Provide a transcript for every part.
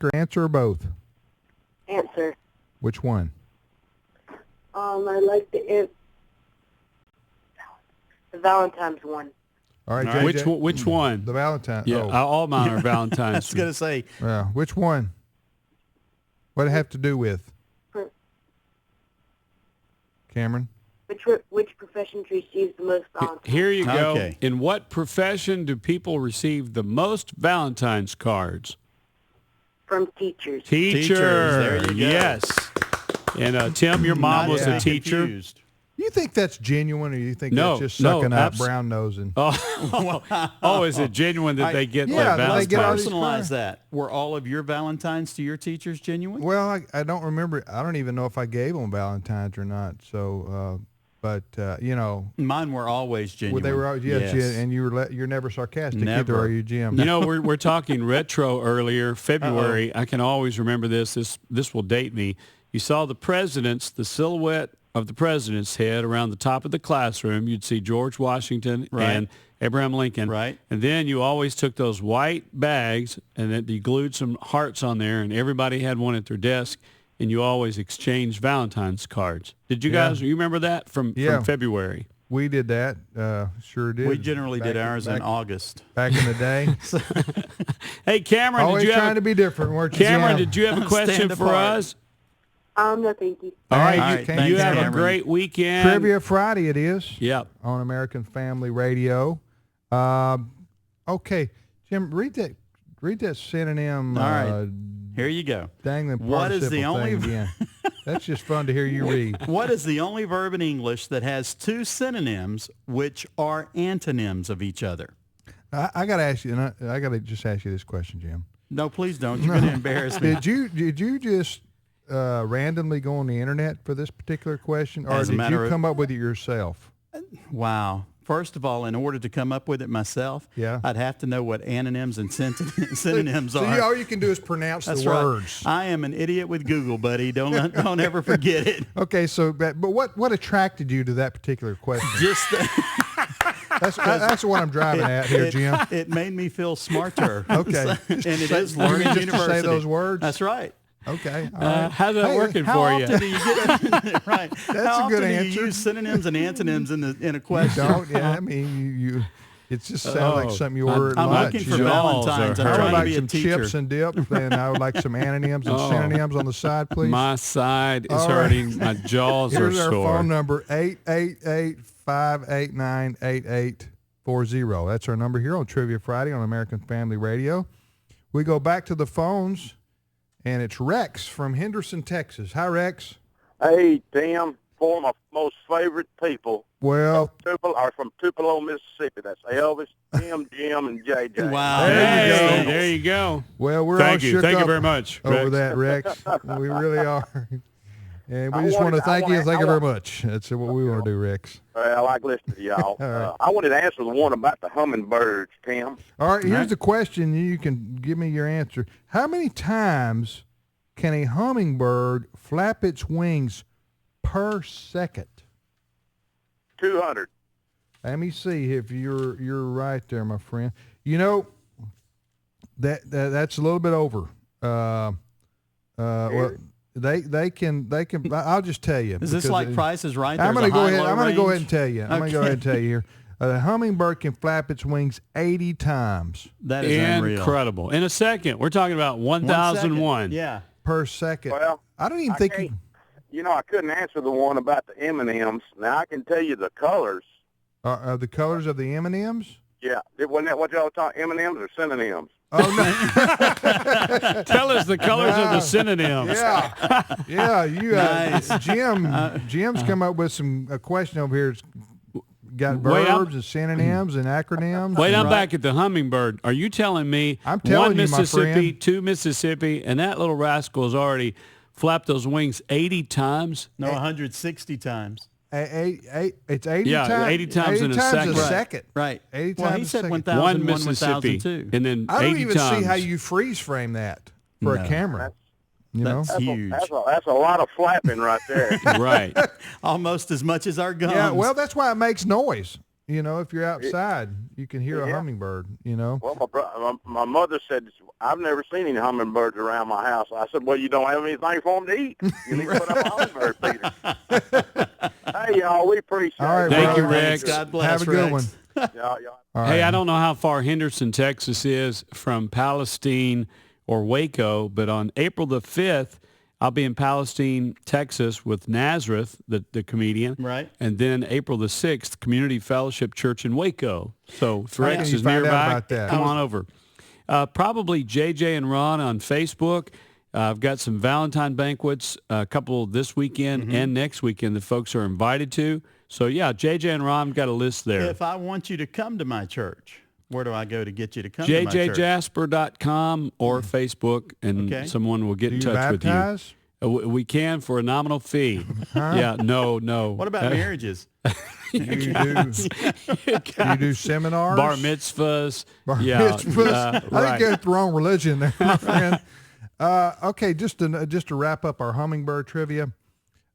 or answer or both? Answer. Which one? I like the Valentine's one. All right, All right. JJ. Which one? The Valentine. Yeah, Oh. all mine are Valentine's. I was going to say, Yeah. Which one? What it have to do with? Cameron? Which profession receives the most Valentine's? Here you go. Okay. In what profession do people receive the most Valentine's cards? From teachers. Teachers. There you go. Yes. And Tim, your mom was a teacher. Confused. You think that's genuine, or you think No, that's just no, sucking up, brown nosing? Oh, is it genuine that they get Yeah, their they get all Valentine's? these Personalize that. Were all of your Valentines to your teachers genuine? Well, I don't remember. I don't even know if I gave them Valentine's or not. So, but you know, Mine were always genuine. well, they were always, yes. And you're never sarcastic either, Never. are you, Jim? You know, we're talking retro earlier, February. I can always remember this. This will date me. You saw the silhouette of the president's head around the top of the classroom. You'd see George Washington and Abraham Lincoln. Right. And then you always took those white bags and then you glued some hearts on there, and everybody had one at their desk, and you always exchanged Valentine's cards. Did you guys, you remember that from February? We did that. Sure did. We generally did ours in back, August. Back in the day. Hey, Cameron, Always did you trying to be different, weren't you, Cameron, Jim? did you have a question for apart. us? No, thank you. All right, All you, right, thanks, you have Cameron. a great weekend. Trivia Friday it is. Yep. On American Family Radio. Okay, Jim, read that synonym. All right. Here you go. Dangling What is the participle only thing again. That's just fun to hear you read. What is the only verb in English that has two synonyms which are antonyms of each other? I got to ask you, and I got to just ask you this question, Jim. No, please don't. You're going to embarrass me. Did you just randomly go on the internet for this particular question, or As a did matter you of- come up with it yourself? Wow. First of all, in order to come up with it myself, I'd have to know what antonyms and synonyms So are. all you can do is pronounce That's the right. words. I am an idiot with Google, buddy. Don't ever forget it. Okay, so but what attracted you to that particular question? Just That's what I'm driving at here, Jim. It made me feel smarter. Okay. And it is You learning mean just university. to say those words? That's right. Okay. All right. How's that working How for often do you get right? That's How a good often do answer. you use synonyms and antonyms in a You question? don't? Yeah, I mean, you it just sounds like something you ordered I'm lunch. looking you for know? Valentine's. are I'm I would trying to like be a some teacher. chips and dip, and I would like some antonyms and synonyms on the side, please. My side is All right. hurting. My jaws are Here's our sore. phone number, 888-589-8840. That's our number here on Trivia Friday on American Family Radio. We go back to the phones, and it's Rex from Henderson, Texas. Hi, Rex. Hey, Tim, four of my most favorite people Well, are from Tupelo, Mississippi. That's Elvis, Tim, Jim, and JJ. Wow. Hey, there you go. well, we're Thank all you. shook Thank you up very much, over Rex. that, Rex. We really are. And we I just want to wanted- thank I you. wanted- Thank you I very want- much. That's what we want to do, Rex. I like listening to y'all. right. I wanted to answer the one about the hummingbirds, Tim. All right, here's the question. You can give me your answer. How many times can a hummingbird flap its wings per second? 200. Let me see if you're right there, my friend. You know that's a little bit over. Well, they can. I'll just tell you. Is this because like Price is Right? I'm There's going to a go ahead. high-low I'm going to go ahead range? and tell you. I'm going to go ahead and tell you here. A hummingbird can flap its wings 80 times That is unreal. Incredible. In a second, we're talking about 1,001. Yeah. per second. Well, I don't even I think. can't- I couldn't answer the one about the M&Ms. Now, I can tell you the colors. Are the colors of the M&Ms? Yeah. Wasn't that what y'all talking, M&Ms or synonyms? Oh no! Tell us the colors of the synonyms. Yeah. You, Nice. Jim's come up with a question over here. It's got Wait, verbs and synonyms and acronyms. Wait, I'm Right. back at the hummingbird. Are you telling me I'm telling one you, my Mississippi, friend. two Mississippi, and that little rascal has already flapped those wings 80 times? No, 160 times. It's 80 Yeah, times. 80 times in a second. Right. second. Right. 80 Well, times he a said second. 1,000, One Mississippi, 1,002. and then I don't 80 even times. see how you freeze frame that for a No. camera. You know? That's huge. That's a lot of flapping right there. Right. Almost as much as our gums. Yeah. Well, that's why it makes noise. if you're outside, you can hear a hummingbird, Well, my mother said, I've never seen any hummingbirds around my house. I said, well, you don't have anything for them to eat. You need to put up a hummingbird feeder. Hey, y'all, we appreciate All right, it. Thank you, brother. Rex. God bless, Have a good Rex. one. Y'all. All Hey, right. I don't know how far Henderson, Texas is from Palestine or Waco, but on April the 5th, I'll be in Palestine, Texas with Nazareth, the comedian. Right. And then April the 6th, Community Fellowship Church in Waco. So if How Rex can you is find out nearby, about that? come on over. Probably JJ and Ron on Facebook. I've got some Valentine banquets, a couple this weekend and next weekend that folks are invited to. So, yeah, JJ and Ron got a list there. If I want you to come to my church, where do I go to get you to come to my church? JJJasper.com or Facebook, and someone will get Do in you touch baptize? with you. We can for a nominal fee. Yeah, no. What about marriages? Do you do seminars? Bar mitzvahs. Bar yeah, mitzvahs? I think right. you got the wrong religion there, my friend. Okay, just to wrap up our hummingbird trivia.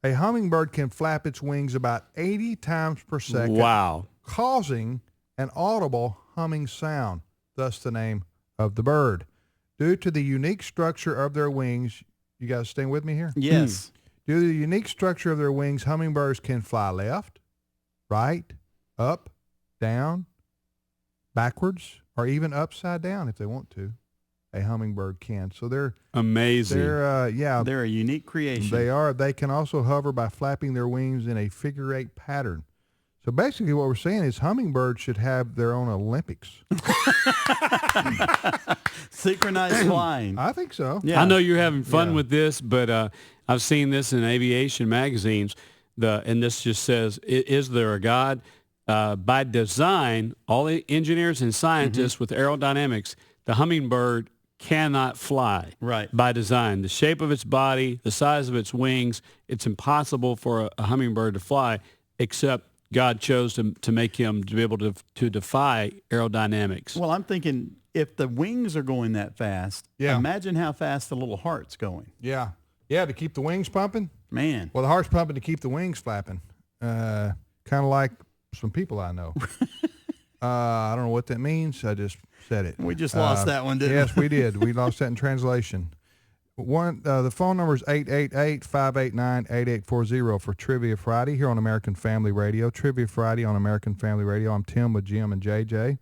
A hummingbird can flap its wings about 80 times per second, Wow. causing an audible humming sound, thus the name of the bird. Due to the unique structure of their wings, you guys staying with me here? Yes. Due to the unique structure of their wings, hummingbirds can fly left, right, up, down, backwards, or even upside down if they want to. A hummingbird can. So they're Amazing. They're a unique creation. they are. They can also hover by flapping their wings in a figure-8 pattern. So basically what we're saying is hummingbirds should have their own Olympics. Synchronized flying. I think so. Yeah. I know you're having fun Yeah. with this, but I've seen this in aviation magazines. And this just says, is there a God? By design, all the engineers and scientists with aerodynamics, the hummingbird cannot fly. Right. By design. The shape of its body, the size of its wings, it's impossible for a hummingbird to fly, except God chose to make him to be able to defy aerodynamics. Well, I'm thinking if the wings are going that fast, imagine how fast the little heart's going. Yeah. Yeah, to keep the wings pumping. Man. Well, the heart's pumping to keep the wings flapping. Kind of like some people I know. I don't know what that means. I just said it. We just lost that one, didn't we? Yes, we did. We lost that in translation. The phone number is 888-589-8840 for Trivia Friday here on American Family Radio. Trivia Friday on American Family Radio. I'm Tim with Jim and JJ.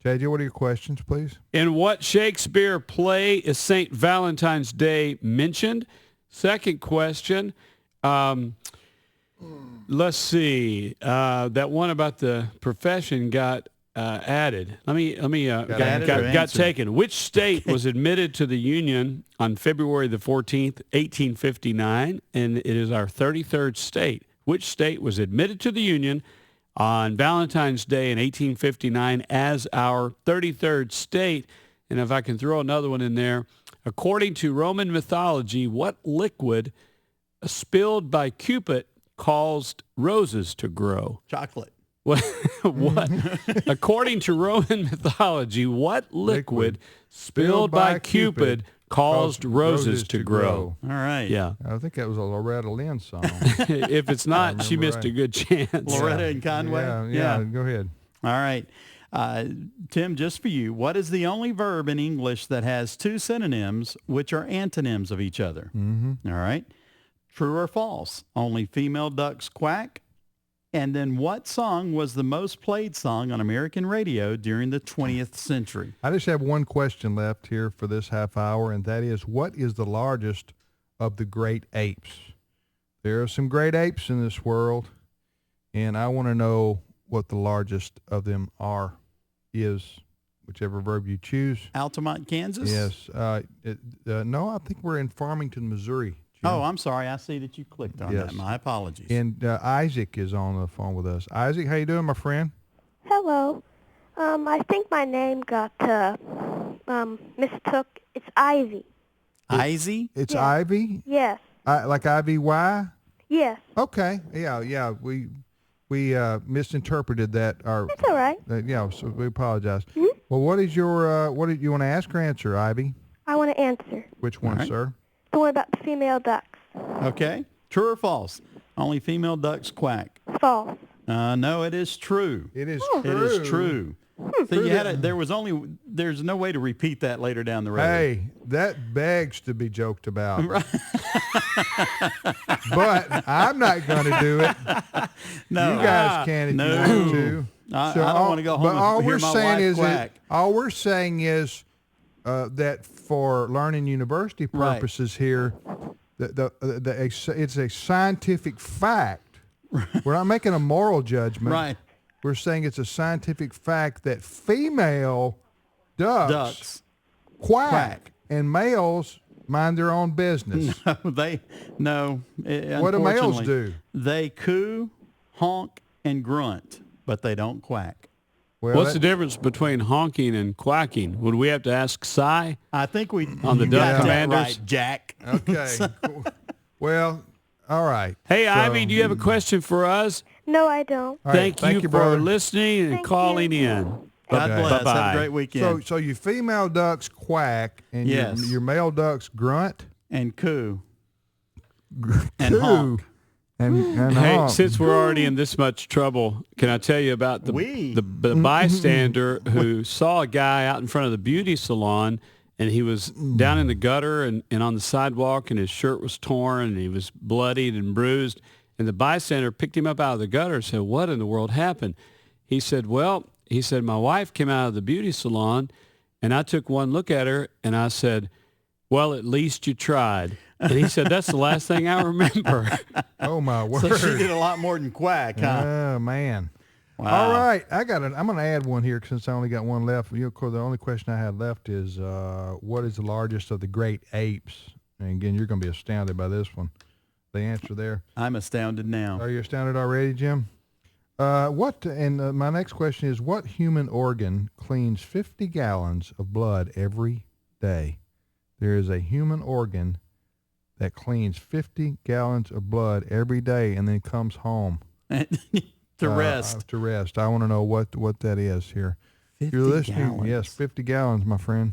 JJ, what are your questions, please? In what Shakespeare play is St. Valentine's Day mentioned? Second question. Let's see. That one about the profession got added. Got taken. Which state was admitted to the Union on February the 14th, 1859? And it is our 33rd state. Which state was admitted to the Union on Valentine's Day in 1859 as our 33rd state? And if I can throw another one in there, according to Roman mythology, what liquid spilled by Cupid caused roses to grow? Chocolate. What? According to Roman mythology, what liquid spilled by Cupid caused roses to grow? All right. Yeah. I think that was a Loretta Lynn song. If it's not, she missed a good chance. Loretta and Conway? Yeah, go ahead. All right. Tim, just for you, what is the only verb in English that has two synonyms which are antonyms of each other? Mm-hmm. All right. True or false? Only female ducks quack. And then what song was the most played song on American radio during the 20th century? I just have one question left here for this half hour, and that is, what is the largest of the great apes? There are some great apes in this world, and I want to know what the largest of them is, whichever verb you choose. Altamont, Kansas? Yes. No, I think we're in Farmington, Missouri. Jim. Oh, I'm sorry. I see that you clicked on that. My apologies. And Isaac is on the phone with us. Isaac, how you doing, my friend? Hello. I think my name got mistook. It's Ivy. Ivy? It's Ivy? Yes. Like I-V-Y? Yes. Okay. Yeah. We misinterpreted that. That's all right. So we apologize. Mm-hmm. Well, what is your what did you want to ask or answer, Ivy? I want to answer. Which one, sir? The one about the female ducks. Okay. True or false? Only female ducks quack. False. No, it is true. It is It true. is true. So there's no way to repeat that later down the road. Hey, that begs to be joked about. But I'm not going to do it. No. You guys can if you want to. I don't want to go home and hear my wife quack. All we're saying is that for Learning University Right. purposes here, it's a scientific fact. We're not making a moral judgment. Right. We're saying it's a scientific fact that female ducks quack and males mind their own business. No. What do males do? They coo, honk, and grunt, but they don't quack. Well, What's the difference between honking and quacking? Would we have to ask Si? I think we On the you Duck got that Commanders? right, Jack. Okay. Well, all right. Hey, So- Ivy, do you have a question for us? No, I don't. All right, Thank you for brother. listening and Thank calling you. in. God Okay. bless. Have Bye-bye. a great weekend. So you female ducks quack and Yes. your male ducks grunt and coo. And Coo. honk. and Hey, honk. since we're already in this much trouble, can I tell you about the bystander who saw a guy out in front of the beauty salon, and he was down in the gutter and on the sidewalk, and his shirt was torn, and he was bloodied and bruised. And the bystander picked him up out of the gutter and said, "What in the world happened?" He said, my wife came out of the beauty salon, and I took one look at her, and I said, well, at least you tried. And he said, that's the last thing I remember. Oh my word! So she did a lot more than quack, huh? Oh man! Wow. All right, I'm going to add one here since I only got one left. Of course, the only question I had left is, what is the largest of the great apes? And again, you're going to be astounded by this one. The answer there. I'm astounded now. Are you astounded already, Jim? My next question is, what human organ cleans 50 gallons of blood every day? There is a human organ that cleans 50 gallons of blood every day and then comes home To rest. To rest. I want to know what that is here. 50 You're listening? gallons. Yes, 50 gallons, my friend.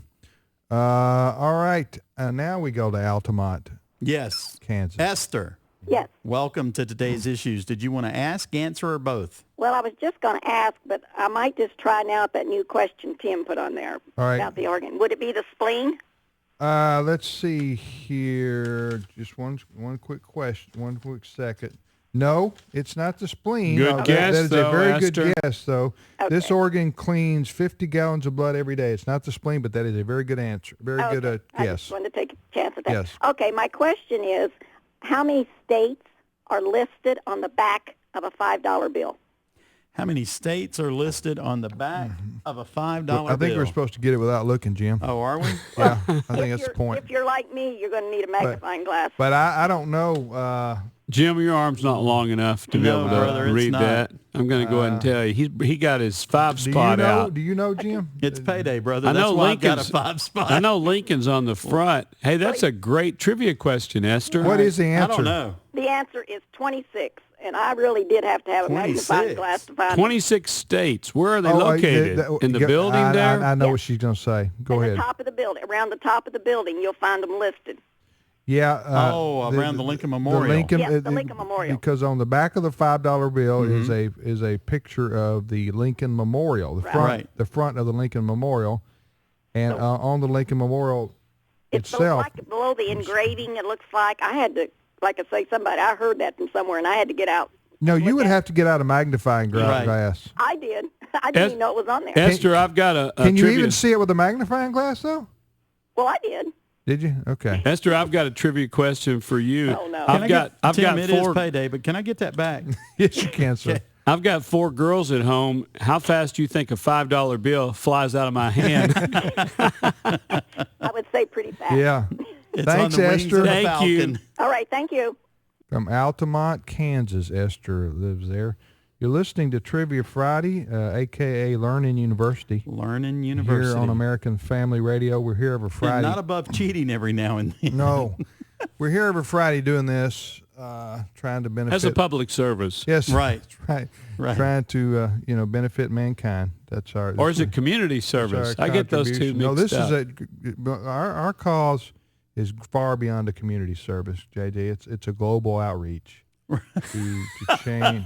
All right. Now we go to Altamont, Yes. Kansas. Esther, Yes. welcome to today's issues. Did you want to ask, answer, or both? Well, I was just going to ask, but I might just try now that new question Tim put on there All right. about the organ. Would it be the spleen? Let's see here. Just one quick question, one quick second. No, it's not the spleen. Good No, guess, that is though, a very Esther. good guess, though. Okay. This organ cleans 50 gallons of blood every day. It's not the spleen, but that is a very good answer. Very good Okay. I guess. just wanted to take a chance at that. Yes. Okay, my question is, how many states are listed on the back of a $5 bill? How many states are listed on the back of a $5 bill? I think we're supposed to get it without looking, Jim. Oh, are we? Yeah, I think that's the point. If you're like me, you're going to need a magnifying glass. But I don't know. Jim, your arm's not long enough to be No, able to brother, it's read not. that. I'm going to go ahead and tell you. He got his five Do you spot know? out. Do you know, Jim? It's payday, brother. I That's know why I've got a Lincoln's. 5 spot. I know Lincoln's on the front. Hey, that's a great trivia question, Esther. What is the I answer? don't know. The answer is 26, and I really did have to have a 26. magnifying glass to find it. 26 states. Where are they Oh, located? In the building I there? know Yeah. what she's going to say. Go At ahead. the top of the building, around the top of the building, you'll find them listed. Yeah. Around the Lincoln Memorial. Yes, the Lincoln Memorial. Because on the back of the $5 bill Mm-hmm. is a picture of the Lincoln Memorial, the Right. front of the Lincoln Memorial, and on the Lincoln Memorial It's itself. below the engraving, it looks like. I had to, like I say, I heard that from somewhere, and I had to get out. No, you would have to get out a magnifying Right. glass. I did. I didn't even know it was on there. Esther, I've got a Can you trivia. even see it with a magnifying glass, though? Well, I did. Did you? Okay. Esther, I've got a trivia question for you. Oh, no. I've got Tim, it is four. payday, but can I get that back? Yes, you can, sir. I've got 4 girls at home. How fast do you think a $5 bill flies out of my hand? I would say pretty fast. Yeah. It's Thanks, on the wings Esther. of a Thank you. falcon. All right, thank you. From Altamont, Kansas, Esther lives there. You're listening to Trivia Friday, a.k.a. Learning University, Learning University. here on American Family Radio. We're here every And Friday. not above cheating every now and then. No. We're here every Friday doing this, trying to benefit. As a public service. Yes. Right. That's right. Right. Trying to, benefit mankind. That's our. Or is it community service? I get those two mixed No, this up. is our cause is far beyond a community service, JJ. It's a global outreach to change.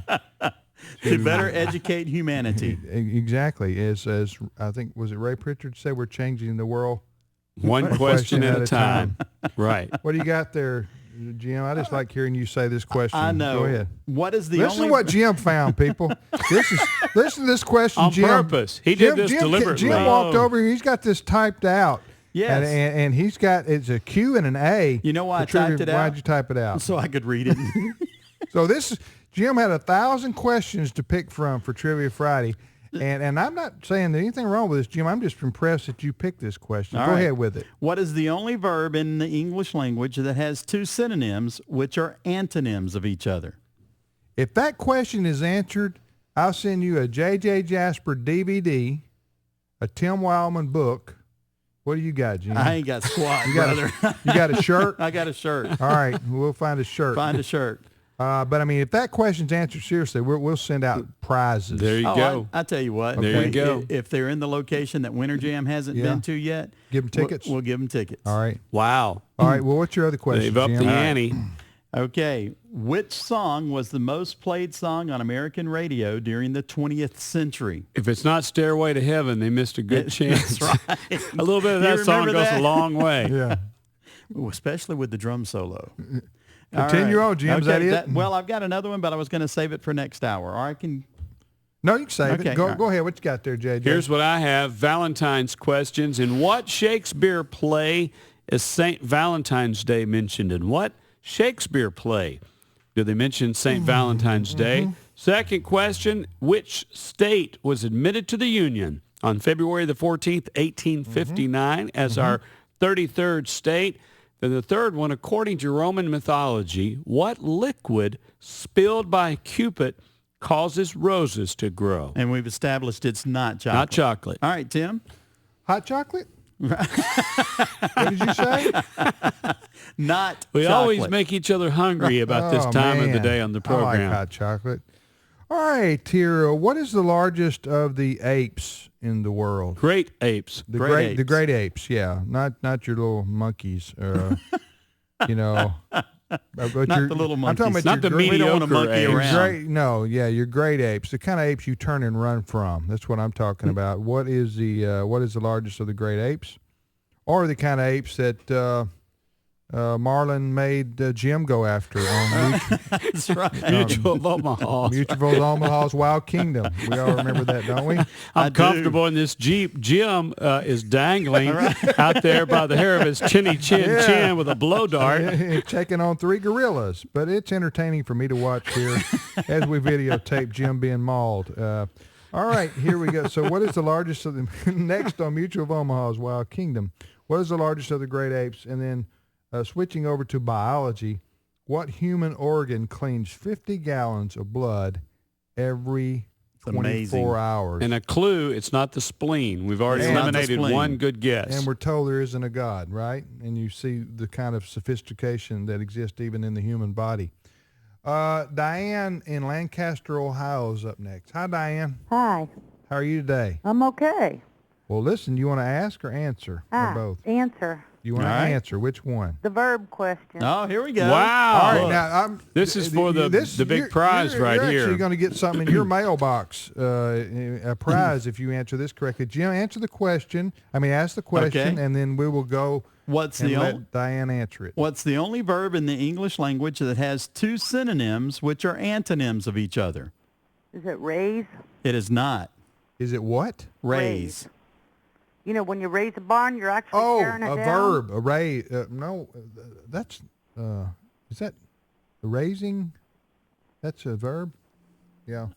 To better educate humanity. Exactly. As I think, was it Ray Pritchard said, we're changing the world One question at a time. Right. What do you got there, Jim? I just like hearing you say this question. I know. Go ahead. What is the Listen only... to what Jim found, people. Listen to this question, On Jim. purpose. He did this Jim, deliberately. Jim walked over here. He's got this typed out. Yes. And he's got, it's a Q and an A. You know why I The trivia- typed it out? Why'd you type it out? So I could read it. So Jim had 1,000 questions to pick from for Trivia Friday. And I'm not saying there's anything wrong with this, Jim. I'm just impressed that you picked this question. All Go right. ahead with it. What is the only verb in the English language that has two synonyms which are antonyms of each other? If that question is answered, I'll send you a J.J. Jasper DVD, a Tim Wildman book. What do you got, Jim? I ain't got squat, brother. You got a shirt? I got a shirt. All right, we'll find a shirt. Find a shirt. But I mean, if that question's answered seriously, we'll send out prizes. There you go. I tell you what. There you go. If they're in the location that Winter Jam hasn't been to yet, Give them tickets. We'll give them tickets. All right. Wow. All right. Well, what's your other question, They've upped Jim? the ante. Okay. Which song was the most played song on American radio during the 20th century? If it's not Stairway to Heaven, they missed a good chance. That's right. A little bit of You that song remember goes that? a long way. Yeah. Ooh, especially with the drum solo. Continue All on, Jim. Is that it? Well, I've got another one, but I was going to save it for next hour. Or I can... No, you can save Okay, it. Go all right. ahead. What you got there, JJ? Here's what I have. Valentine's questions. In what Shakespeare play is St. Valentine's Day mentioned? In what Shakespeare play do they mention St. Valentine's Day? Second question, which state was admitted to the Union on February the 14th, 1859 as our 33rd state? Then the third one, according to Roman mythology, what liquid spilled by Cupid causes roses to grow? And we've established it's not chocolate. Not chocolate. All right, Tim. Hot chocolate? What did you say? Not We chocolate. always make each other hungry about this Oh, time of the man. day on the I like program. hot chocolate. All right, here. What is the largest of the apes in the world? Great apes. The Great the apes. great apes, yeah. Not your little monkeys, you know. Not the little I'm monkeys. talking about Not your the great, We don't want to mediocre monkey apes. around. great, no, yeah, your great apes, the kind of apes you turn and run from. That's what I'm talking about. What is the largest of the great apes, or the kind of apes that Marlon made Jim go after on That's right. Mutual of Omaha. Mutual of Omaha's Wild Kingdom. We all remember that, don't we? I'm do. comfortable in this Jeep. Jim is dangling out there by the hair of his chinny chin with a blow dart. Taking on 3 gorillas, but it's entertaining for me to watch here as we videotape Jim being mauled. All right, here we go. So what is the largest of the, next on Mutual of Omaha's Wild Kingdom, what is the largest of the great apes? And then switching over to biology, what human organ cleans 50 gallons of blood every 24 amazing. hours? And a clue, it's not the spleen. We've already It's not the eliminated spleen. one good guess. And we're told there isn't a God, right? And you see the kind of sophistication that exists even in the human body. Diane in Lancaster, Ohio is up next. Hi, Diane. Hi, How are you today? I'm okay. Well, listen, you want to ask or answer? Or both? Answer You want to All right. answer. Which one? the verb question. Oh, here we go. Wow. All right, Look, now this is for the big you're- prize you're right here. You're going to get something in your mailbox, a prize if you answer this correctly. Jim, answer the question. Ask the question, Okay. and then we will go What's and the let Diane answer it. What's the only verb in the English language that has two synonyms which are antonyms of each other? Is it raise? It is not. Is it what? Raise. You know, when you raise a barn, you're actually Oh, tearing it a down. verb, a raise. No, that's is that raising? That's a verb. Yeah.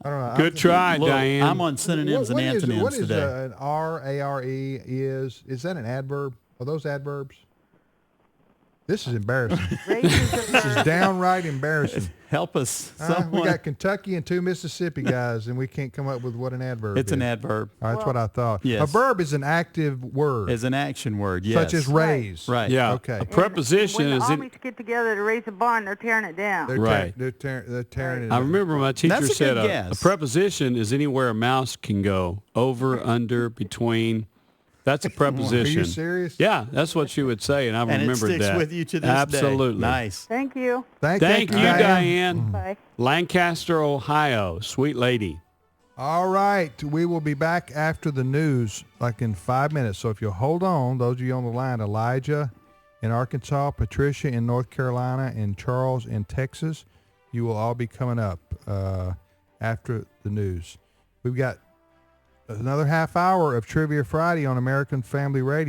I don't know. Good try, Look, Diane. I'm on synonyms What and is- antonyms what is today. an R-A-R-E is? Is that an adverb? Are those adverbs? This is embarrassing. Raise is a This is verb. downright embarrassing. Help us. We Someone. got Kentucky and 2 Mississippi guys, and we can't come up with what an adverb It's is. an adverb. That's what I thought. Yes. A verb is an active word, Is an action word, yes. such as raise. Right. yeah. Okay. A preposition When the is in. armies get together to raise a barn, they're tearing it down. They're Right. They're tearing it. I up. remember my teacher That's a said good a guess. preposition is anywhere a mouse can go, over, under, between. That's a preposition. Are you serious? Yeah, that's what she would say, and I And it remembered sticks that. with you to this Absolutely. day. Nice. Thank you. Thank you, Diane. Bye. Lancaster, Ohio. Sweet lady. All right. We will be back after the news, like in 5 minutes. So if you'll hold on, those of you on the line, Elijah in Arkansas, Patricia in North Carolina, and Charles in Texas, you will all be coming up after the news. We've got another half hour of Trivia Friday on American Family Radio.